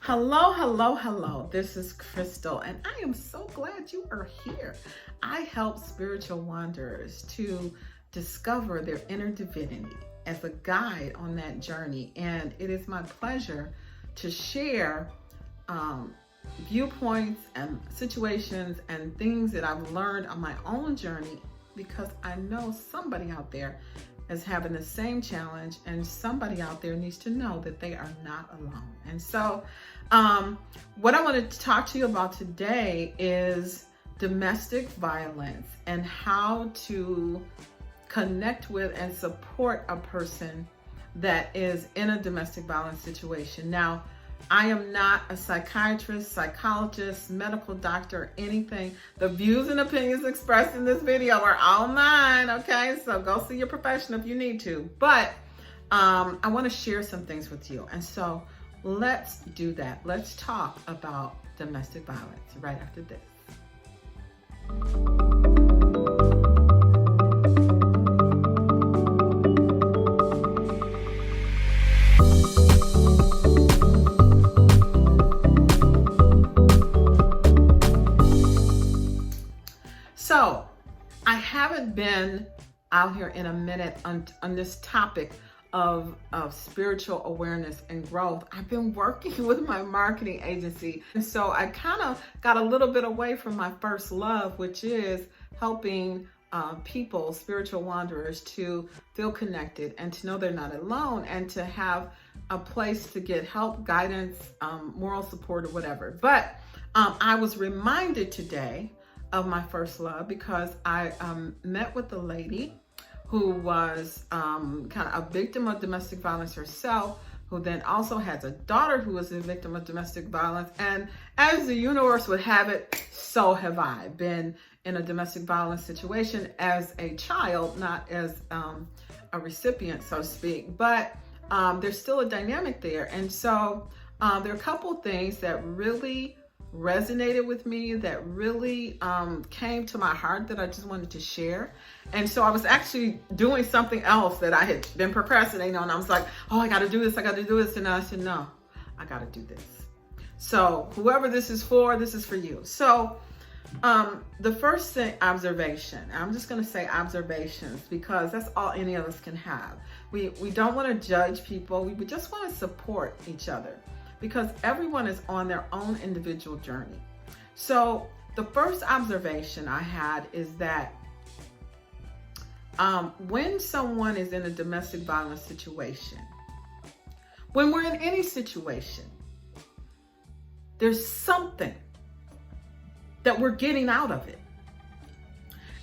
Hello, hello, hello. This is Crystal, and I am so glad you are here. I help spiritual wanderers to discover their inner divinity as a guide on that journey. And it is my pleasure to share viewpoints and situations and things that I've learned on my own journey, because I know somebody out there is having the same challenge, and somebody out there needs to know that they are not alone. And so what I wanted to talk to you about today is domestic violence and how to connect with and support a person that is in a domestic violence situation. Now, I am not a psychiatrist, psychologist, medical doctor, anything. The views and opinions expressed in this video are all mine, okay? So go see your professional if you need to. But I want to share some things with you. And so let's do that. Let's talk about domestic violence right after this. So I haven't been out here in a minute on this topic of spiritual awareness and growth. I've been working with my marketing agency. And so I kind of got a little bit away from my first love, which is helping people, spiritual wanderers, to feel connected and to know they're not alone and to have a place to get help, guidance, moral support, or whatever. But I was reminded today of my first love because I met with a lady who was kind of a victim of domestic violence herself, who then also has a daughter who was a victim of domestic violence. And as the universe would have it, so have I been in a domestic violence situation as a child, not as a recipient, so to speak. But there's still a dynamic there. And so there are a couple things that really resonated with me, that really came to my heart, that I just wanted to share. And so I was actually doing something else that I had been procrastinating on. I was like, oh, I got to do this. And I said, no, I got to do this. So whoever this is for you. So the first thing, observation. I'm just going to say observations because that's all any of us can have. We don't want to judge people. We just want to support each other, because everyone is on their own individual journey. So the first observation I had is that when someone is in a domestic violence situation, when we're in any situation, there's something that we're getting out of it.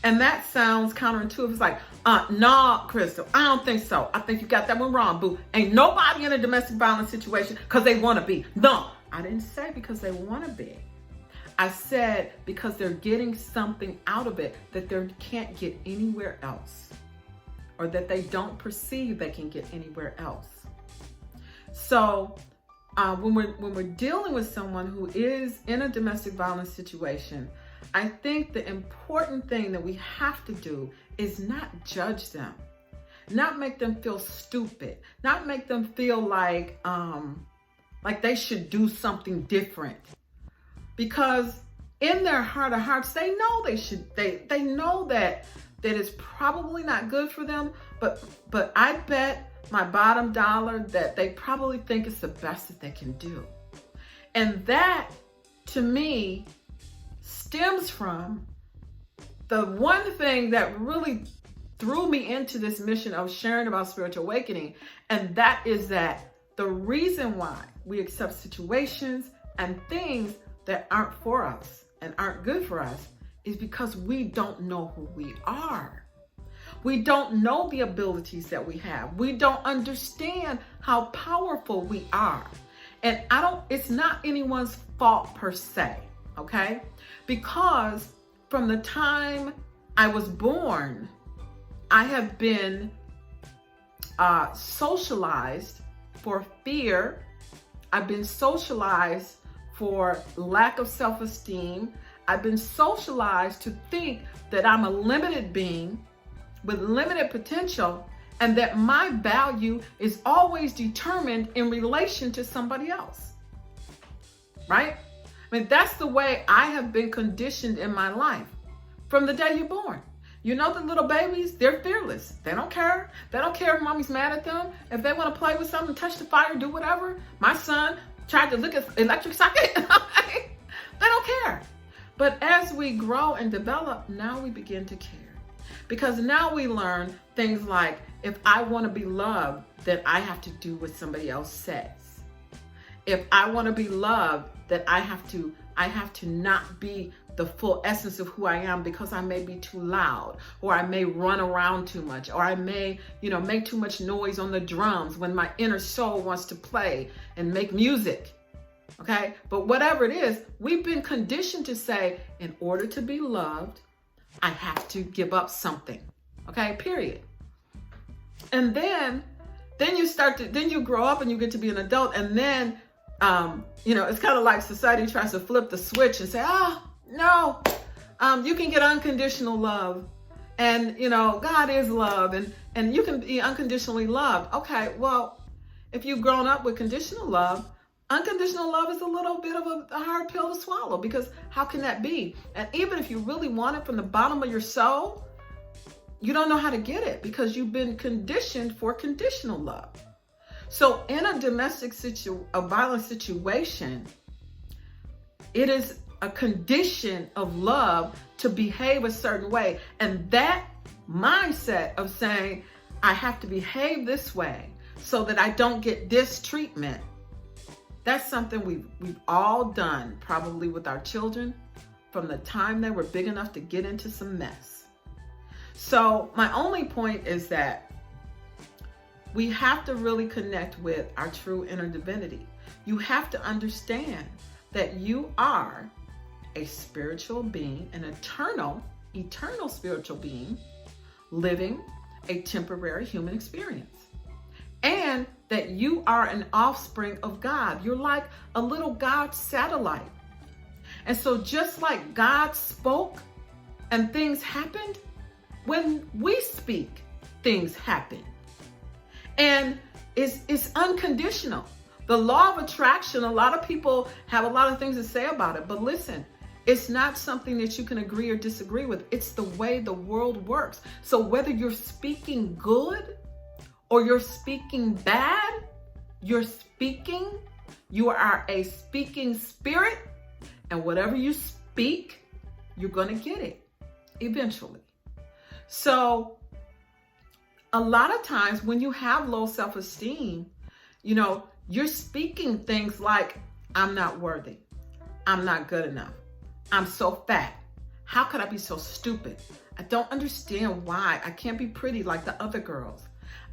And that sounds counterintuitive. It's like, nah, Crystal, I don't think so. I think you got that one wrong, boo. Ain't nobody in a domestic violence situation because they want to be. No, I didn't say because they want to be. I said because they're getting something out of it that they can't get anywhere else, or that they don't perceive they can get anywhere else. So when we're dealing with someone who is in a domestic violence situation, I think the important thing that we have to do is not judge them, not make them feel stupid, not make them feel like they should do something different. Because in their heart of hearts, they know they should. They know that it's probably not good for them. But I bet my bottom dollar that they probably think it's the best that they can do. And that, to me, stems from the one thing that really threw me into this mission of sharing about spiritual awakening. And that is that the reason why we accept situations and things that aren't for us and aren't good for us is because we don't know who we are. We don't know the abilities that we have. We don't understand how powerful we are. And it's not anyone's fault per se, okay? Because from the time I was born, I have been socialized for fear. I've been socialized for lack of self-esteem. I've been socialized to think that I'm a limited being with limited potential, and that my value is always determined in relation to somebody else. right? I mean, that's the way I have been conditioned in my life from the day you're born. You know, the little babies, they're fearless. They don't care. They don't care if mommy's mad at them. If they want to play with something, touch the fire, do whatever. My son tried to look at electric socket. They don't care. But as we grow and develop, now we begin to care. Because now we learn things like, if I want to be loved, then I have to do what somebody else says. If I want to be loved, then I have to not be the full essence of who I am, because I may be too loud, or I may run around too much, or I may, make too much noise on the drums when my inner soul wants to play and make music. Okay? But whatever it is, we've been conditioned to say, in order to be loved, I have to give up something. Okay? Period. And then you grow up and you get to be an adult, and then it's kind of like society tries to flip the switch and say, no, you can get unconditional love, and God is love, and you can be unconditionally loved. Okay, well, if you've grown up with conditional love, unconditional love is a little bit of a hard pill to swallow, because how can that be? And even if you really want it from the bottom of your soul, you don't know how to get it, because you've been conditioned for conditional love. So in a domestic violence situation, it is a condition of love to behave a certain way. And that mindset of saying, I have to behave this way so that I don't get this treatment, that's something we've all done, probably with our children, from the time they were big enough to get into some mess. So my only point is that we have to really connect with our true inner divinity. You have to understand that you are a spiritual being, an eternal spiritual being, living a temporary human experience. And that you are an offspring of God. You're like a little God satellite. And so just like God spoke and things happened, when we speak, things happen. And it's unconditional. The law of attraction, a lot of people have a lot of things to say about it, but listen, it's not something that you can agree or disagree with. It's the way the world works. So whether you're speaking good or you're speaking bad, you are a speaking spirit, and whatever you speak, you're going to get it eventually. So a lot of times when you have low self-esteem, you're speaking things like, I'm not worthy. I'm not good enough. I'm so fat. How could I be so stupid? I don't understand why I can't be pretty like the other girls.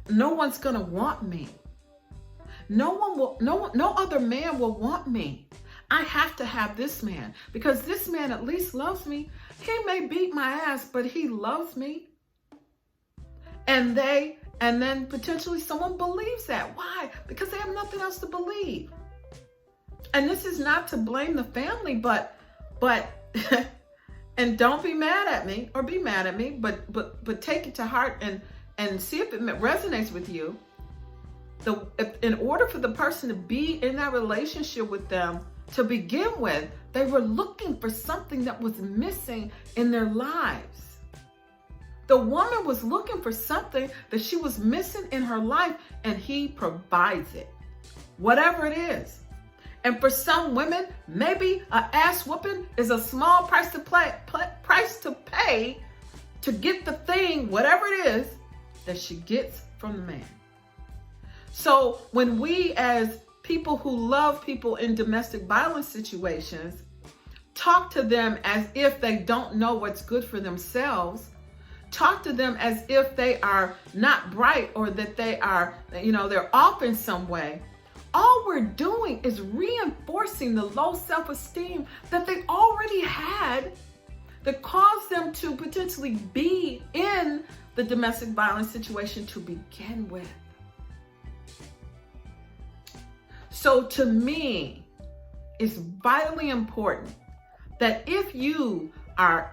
No one's gonna want me. No other man will want me. I have to have this man, because this man at least loves me. He may beat my ass, but he loves me. And then potentially someone believes that. Why? Because they have nothing else to believe. And this is not to blame the family, but and don't be mad at me or be mad at me, but take it to heart and see if it resonates with you. In order for the person to be in that relationship with them to begin with, they were looking for something that was missing in their lives. The woman was looking for something that she was missing in her life, and he provides it, whatever it is. And for some women, maybe an ass whooping is a small price to pay to get the thing, whatever it is, that she gets from the man. So when we, as people who love people in domestic violence situations, talk to them as if they don't know what's good for themselves, talk to them as if they are not bright, or that they are, they're off in some way, all we're doing is reinforcing the low self-esteem that they already had that caused them to potentially be in the domestic violence situation to begin with. So to me, it's vitally important that if you are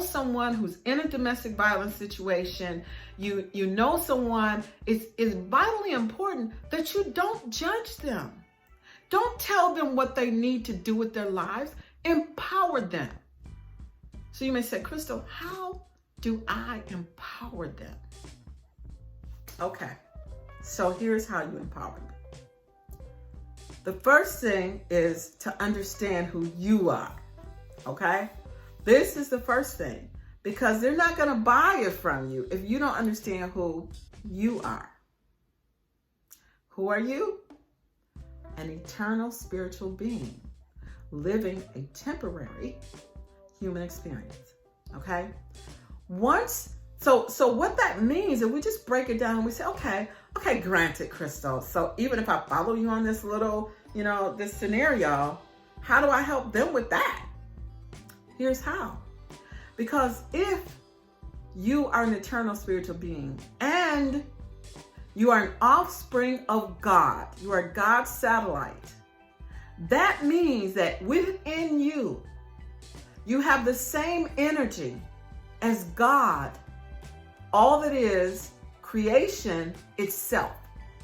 someone who's in a domestic violence situation, you know someone, it's vitally important that you don't judge them. Don't tell them what they need to do with their lives. Empower them. So you may say, Crystal, how do I empower them? Okay, so here's how you empower them. The first thing is to understand who you are, okay? This is the first thing, because they're not going to buy it from you if you don't understand who you are. Who are you? An eternal spiritual being living a temporary human experience, okay? So what that means, if we just break it down and we say, okay, granted, Crystal. So even if I follow you on this little, this scenario, how do I help them with that? Here's how. Because if you are an eternal spiritual being and you are an offspring of God, you are God's satellite, that means that within you, you have the same energy as God. All that is creation itself,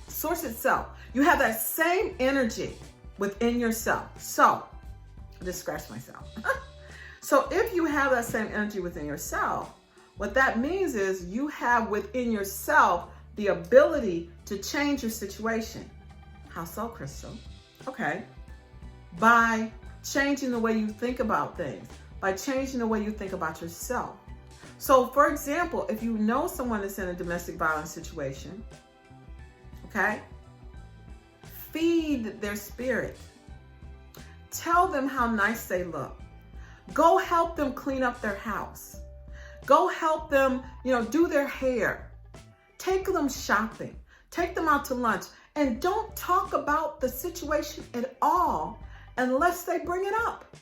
source itself. You have that same energy within yourself. So, I just scratched myself. So if you have that same energy within yourself, what that means is you have within yourself the ability to change your situation. How so, Crystal? Okay. By changing the way you think about things, by changing the way you think about yourself. So, for example, if you know someone that's in a domestic violence situation, okay, feed their spirit. Tell them how nice they look. Go help them clean up their house. Go help them, do their hair. Take them shopping. Take them out to lunch. And don't talk about the situation at all unless they bring it up.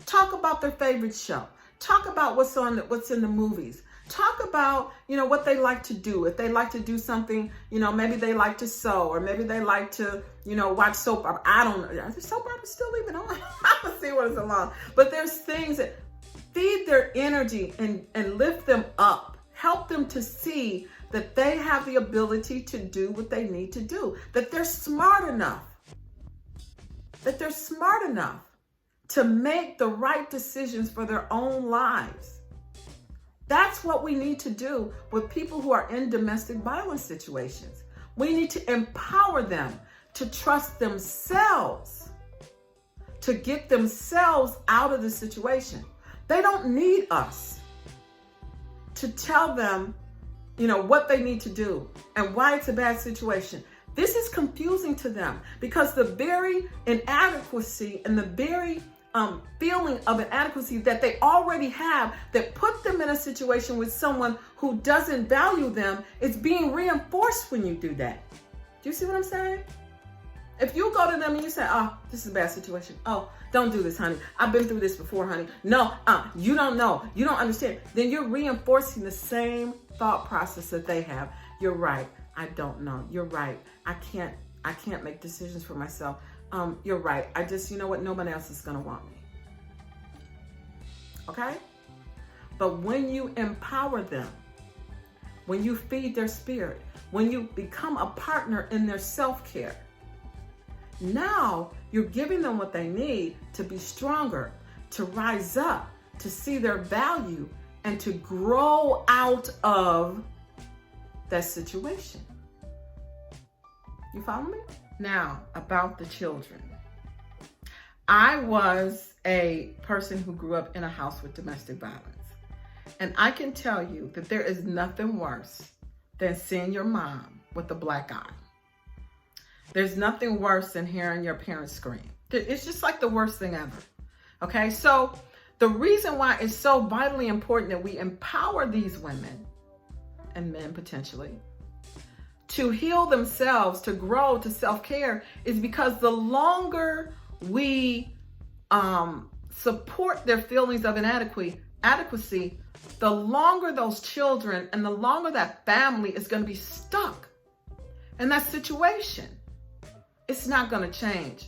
Talk about their favorite show. Talk about what's in the movies. Talk about, what they like to do. If they like to do something, maybe they like to sew, or maybe they like to, watch soap opera. I don't know. Is soap opera still even on? I don't see what it's along. But there's things that feed their energy and lift them up. Help them to see that they have the ability to do what they need to do. That they're smart enough. That they're smart enough to make the right decisions for their own lives. That's what we need to do with people who are in domestic violence situations. We need to empower them to trust themselves, to get themselves out of the situation. They don't need us to tell them, what they need to do and why it's a bad situation. This is confusing to them because the very inadequacy and the very feeling of inadequacy that they already have that put them in a situation with someone who doesn't value them is being reinforced when you do that. Do you see what I'm saying? If you go to them and you say, oh, this is a bad situation. Oh, don't do this, honey. I've been through this before, honey. No, you don't know. You don't understand. Then you're reinforcing the same thought process that they have. You're right. I don't know. You're right. I can't make decisions for myself. You're right. I just, nobody else is going to want me. Okay? But when you empower them, when you feed their spirit, when you become a partner in their self-care, now you're giving them what they need to be stronger, to rise up, to see their value, and to grow out of that situation. You follow me? Now, about the children. I was a person who grew up in a house with domestic violence. And I can tell you that there is nothing worse than seeing your mom with a black eye. There's nothing worse than hearing your parents scream. It's just like the worst thing ever. Okay, so the reason why it's so vitally important that we empower these women and men potentially to heal themselves, to grow, to self-care is because the longer we support their feelings of inadequacy, the longer those children and the longer that family is going to be stuck in that situation. It's not going to change.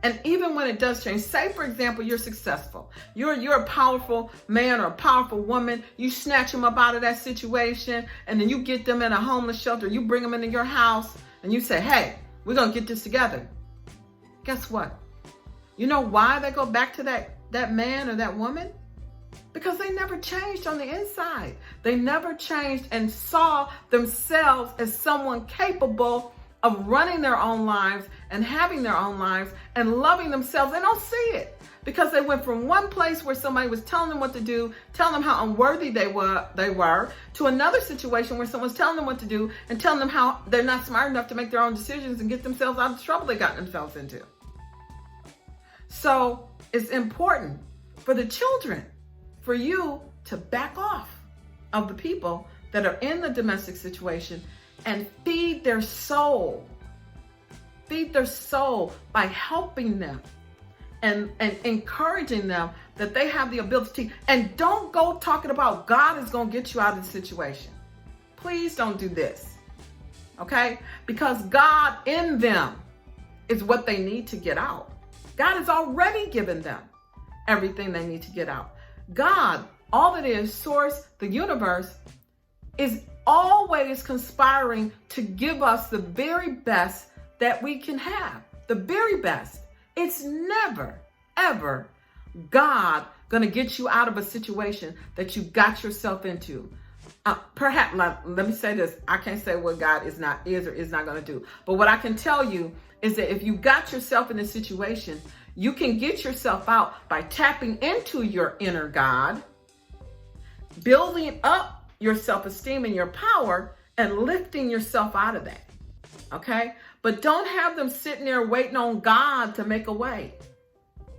And even when it does change, say for example, you're successful. You're a powerful man or a powerful woman. You snatch them up out of that situation and then you get them in a homeless shelter. You bring them into your house and you say, hey, we're going to get this together. guess what? You know why they go back to that man or that woman? Because they never changed on the inside. They never changed and saw themselves as someone capable of running their own lives and having their own lives and loving themselves. They don't see it because they went from one place where somebody was telling them what to do, telling them how unworthy they were, to another situation where someone's telling them what to do and telling them how they're not smart enough to make their own decisions and get themselves out of the trouble they got themselves into. So it's important for the children, for you to back off of the people that are in the domestic situation and feed their soul. Feed their soul by helping them and encouraging them that they have the ability. And don't go talking about God is going to get you out of the situation. Please don't do this. Okay? Because God in them is what they need to get out. God has already given them everything they need to get out. God, all it is, source, the universe, is always conspiring to give us the very best that we can have. The very best. It's never, ever God gonna get you out of a situation that you got yourself into. Perhaps, let me say this. I can't say what God is or is not gonna do. But what I can tell you is that if you got yourself in a situation, you can get yourself out by tapping into your inner God, building up your self-esteem and your power, and lifting yourself out of that. Okay? But don't have them sitting there waiting on God to make a way,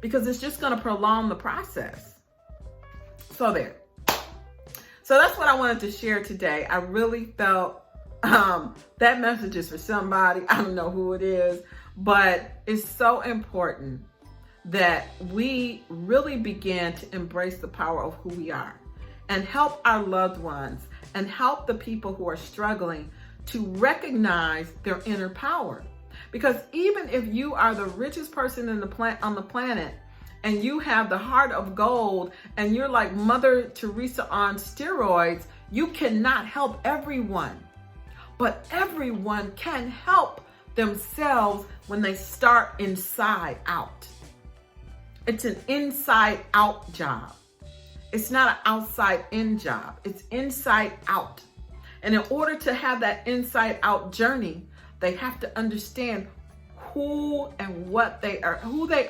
because it's just going to prolong the process. So there. So that's what I wanted to share today. I really felt that message is for somebody. I don't know who it is, but it's so important that we really begin to embrace the power of who we are and help our loved ones and help the people who are struggling to recognize their inner power. Because even if you are the richest person on the planet and you have the heart of gold and you're like Mother Teresa on steroids, you cannot help everyone. But everyone can help themselves when they start inside out. It's an inside out job. It's not an outside in job. It's inside out. And in order to have that inside out journey, they have to understand who they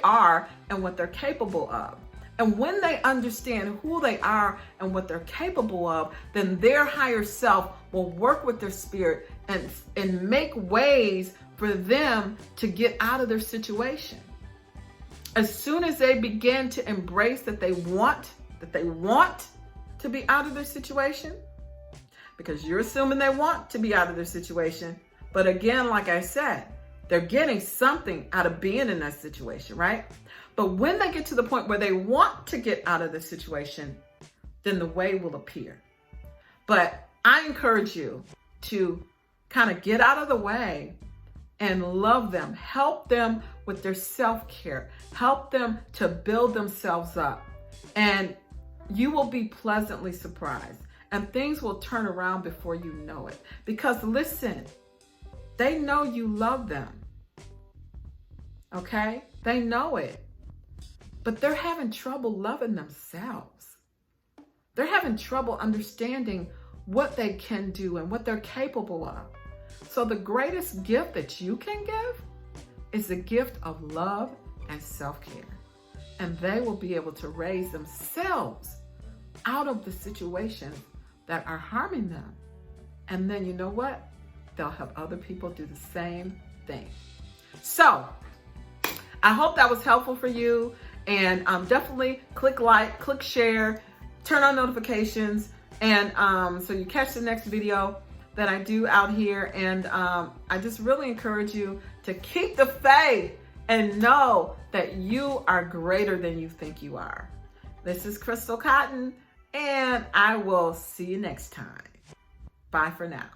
are and what they're capable of. And when they understand who they are and what they're capable of, then their higher self will work with their spirit and make ways for them to get out of their situation. As soon as they begin to embrace that they want to be out of their situation, because you're assuming they want to be out of their situation. But again, like I said, they're getting something out of being in that situation, right? But when they get to the point where they want to get out of the situation, then the way will appear. But I encourage you to kind of get out of the way and love them. Help them with their self-care. Help them to build themselves up. And you will be pleasantly surprised. And things will turn around before you know it. Because listen, they know you love them. Okay? They know it. But they're having trouble loving themselves. They're having trouble understanding what they can do and what they're capable of. So the greatest gift that you can give is the gift of love and self-care. And they will be able to raise themselves out of the situations that are harming them. And then you know what? They'll have other people do the same thing. So I hope that was helpful for you. And definitely click like, click share, turn on notifications, and so you catch the next video that I do out here. And I just really encourage you to keep the faith and know that you are greater than you think you are. This is Crystal Cotton, and I will see you next time. Bye for now.